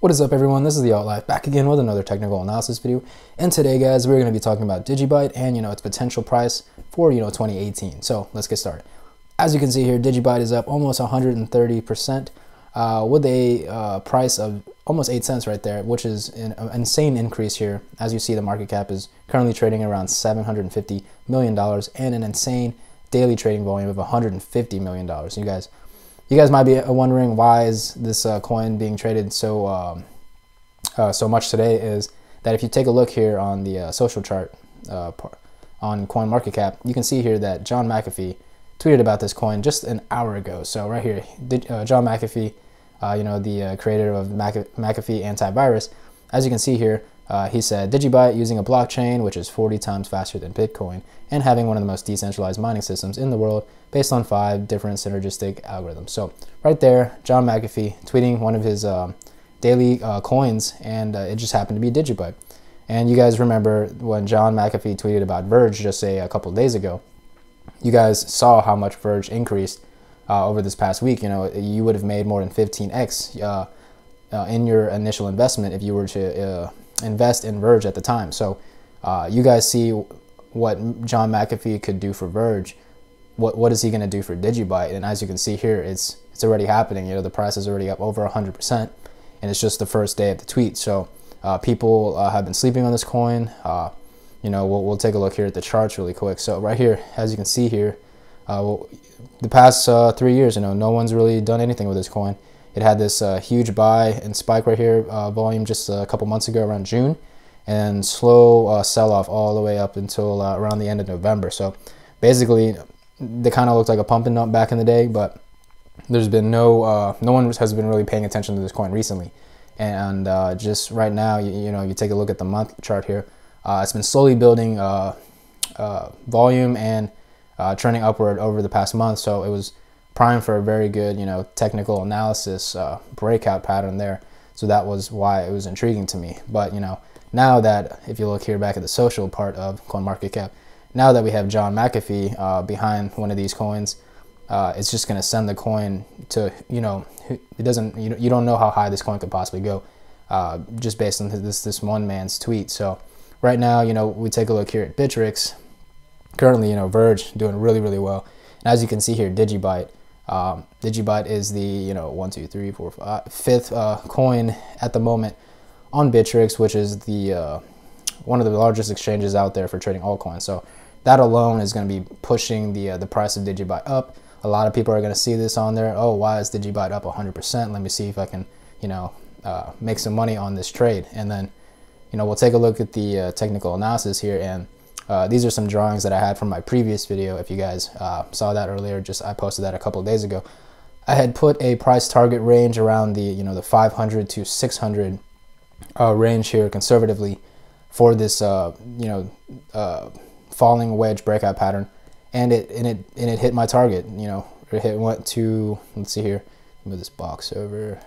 What is up, everyone? This is the Alt Life back again with another technical analysis video. And today, guys, we're going to be talking about Digibyte and its potential price for 2018. So let's get started. As you can see here, Digibyte is up almost 130% with a price of almost 8 cents right there, which is an insane increase here. As you see, the market cap is currently trading around $750 million and an insane daily trading volume of $150 million. You guys might be wondering, why is this coin being traded so much today? Is that if you take a look here on the social chart on CoinMarketCap, you can see here that John McAfee tweeted about this coin just an hour ago. So right here, John McAfee, the creator of Mcafee antivirus, as you can see here, he said, Digibyte using a blockchain which is 40 times faster than Bitcoin and having one of the most decentralized mining systems in the world based on 5 different synergistic algorithms. So right there, John McAfee tweeting one of his daily coins, and it just happened to be Digibyte. And you guys remember when John McAfee tweeted about Verge just a couple of days ago, you guys saw how much Verge increased over this past week. You would have made more than 15x in your initial investment if you were to invest in Verge at the time. So you guys see what John McAfee could do for Verge. What is he going to do for Digibyte? And as you can see here, it's already happening. The price is already up over 100%, and it's just the first day of the tweet. So people have been sleeping on this coin. We'll take a look here at the charts really quick. So right here, as you can see here, the past 3 years, no one's really done anything with this coin. It had this huge buy and spike right here, volume just a couple months ago around June, and slow sell-off all the way up until around the end of November. So basically, they kind of looked like a pump and dump back in the day, but there's been no one has been really paying attention to this coin recently. And just right now, you take a look at the month chart here, it's been slowly building volume and trending upward over the past month. So it was primed for a very good, technical analysis breakout pattern there. So that was why it was intriguing to me. But now that, if you look here back at the social part of CoinMarketCap, now that we have John McAfee behind one of these coins, it's just going to send the coin to, it doesn't, you don't know how high this coin could possibly go, just based on this one man's tweet. So right now, we take a look here at Bittrex. Currently, Verge doing really, really well. And as you can see here, Digibyte. Digibyte is the 5th coin at the moment on Bittrex, which is the one of the largest exchanges out there for trading altcoins. So that alone is going to be pushing the price of Digibyte up. A lot of people are going to see this on there. Oh, why is Digibyte up 100%? Let me see if I can make some money on this trade. And then we'll take a look at the technical analysis here, and these are some drawings that I had from my previous video. If you guys saw that earlier, I posted that a couple of days ago. I had put a price target range around the the 500 to 600 range here conservatively for this falling wedge breakout pattern, and it hit my target. Went to, let's see here, move this box over.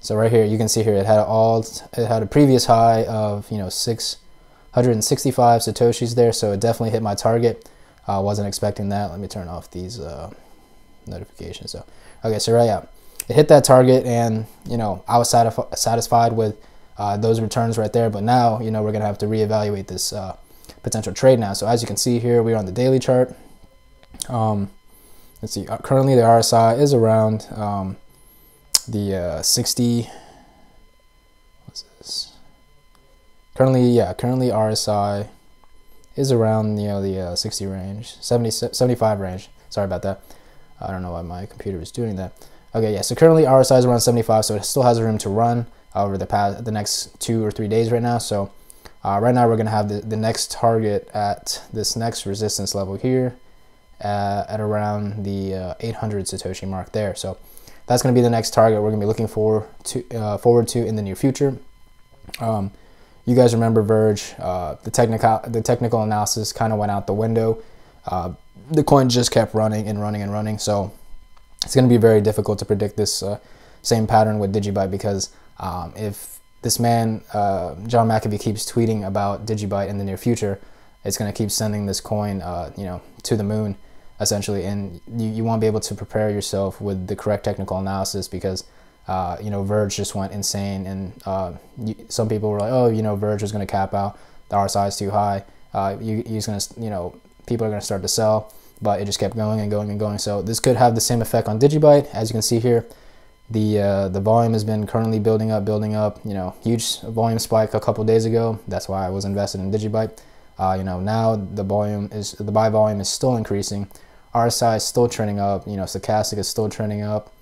So right here, you can see here it had a previous high of 665 satoshis there, so it definitely hit my target. I wasn't expecting that. Let me turn off these notifications. So okay, so right, yeah, it hit that target, and I was satisfied with those returns right there. But now we're gonna have to reevaluate this potential trade now. So as you can see here, we're on the daily chart. Let's see, currently the RSI is around the 60. What's this? Currently RSI is around the 60 range, 75 range. Sorry about that. I don't know why my computer is doing that. Okay, yeah. So currently RSI is around 75, so it still has room to run over the next 2 or 3 days right now. So right now we're gonna have the next target at this next resistance level here at around the 800 satoshi mark there. So that's gonna be the next target we're gonna be looking forward to in the near future. You guys remember Verge? The technical analysis kind of went out the window. The coin just kept running and running and running. So it's going to be very difficult to predict this same pattern with Digibyte, because if this man, John McAfee, keeps tweeting about Digibyte in the near future, it's going to keep sending this coin, to the moon, essentially. And you won't be able to prepare yourself with the correct technical analysis, because You know, Verge just went insane, and some people were like, oh, you know, Verge is going to cap out. The RSI is too high. He's going to, you know, people are going to start to sell, but it just kept going and going and going. So this could have the same effect on Digibyte. As you can see here, the volume has been currently building up, you know, huge volume spike a couple days ago. That's why I was invested in Digibyte. You know, now the buy volume is still increasing. RSI is still trending up. You know, stochastic is still trending up.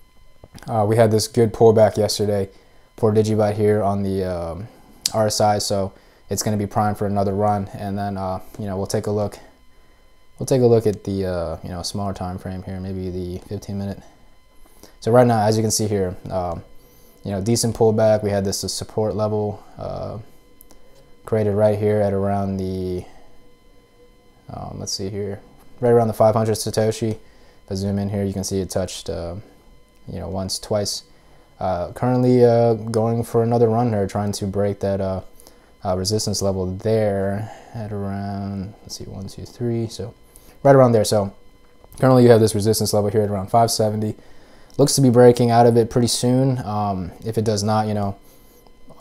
We had this good pullback yesterday for Digibyte here on the RSI, so it's going to be primed for another run. And then you know, we'll take a look at the you know, smaller time frame here, maybe the 15-minute. So right now, as you can see here, you know, decent pullback. We had this support level created right here at around the let's see here, right around the 500 Satoshi. If I zoom in here, you can see it touched you know, once, twice. Currently going for another run here, trying to break that resistance level there at around, let's see, 1, 2, 3, so right around there. So currently you have this resistance level here at around 570. Looks to be breaking out of it pretty soon. If it does not, you know,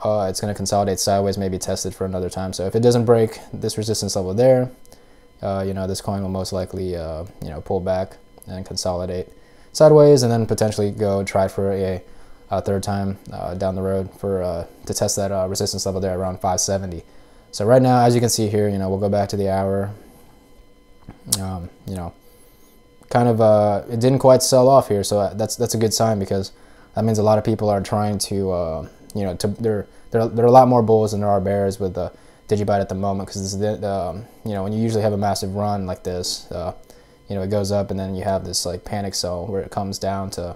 it's going to consolidate sideways, maybe test it for another time. So if it doesn't break this resistance level there, you know, this coin will most likely you know, pull back and consolidate sideways, and then potentially go try for a third time down the road for to test that resistance level there around 570. So right now, as you can see here, you know, we'll go back to the hour. You know, kind of it didn't quite sell off here, so that's a good sign, because that means a lot of people are trying to you know, there are a lot more bulls than there are bears with Digibyte at the moment, because you know, when you usually have a massive run like this, you know, it goes up and then you have this like panic sell where it comes down to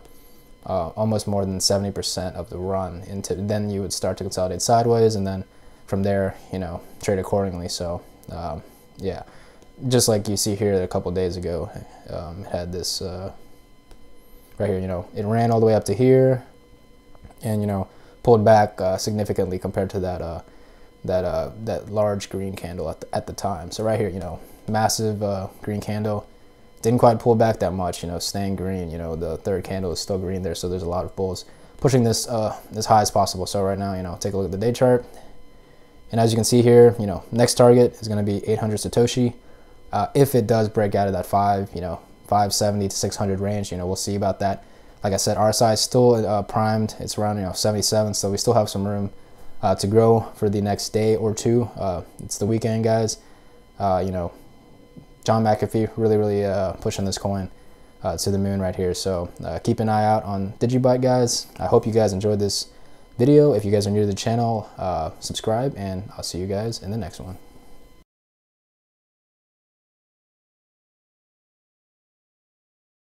almost more than 70% of the run, into then you would start to consolidate sideways, and then from there, you know, trade accordingly. So yeah, just like you see here a couple days ago, it had this right here, you know, it ran all the way up to here, and, you know, pulled back significantly compared to that that large green candle at the time. So right here, you know, massive green candle. Didn't quite pull back that much, you know, staying green. You know, the third candle is still green there, so there's a lot of bulls pushing this as high as possible. So right now, you know, take a look at the day chart, and as you can see here, you know, next target is going to be 800 Satoshi. If it does break out of that 570 to 600 range, you know, we'll see about that. Like I said, RSI is still primed. It's around, you know, 77, so we still have some room to grow for the next day or two. It's the weekend, guys. You know, John Mcafee really pushing this coin to the moon right here. So keep an eye out on Digibyte, guys. I hope you guys enjoyed this video. If you guys are new to the channel, subscribe, and I'll see you guys in the next one.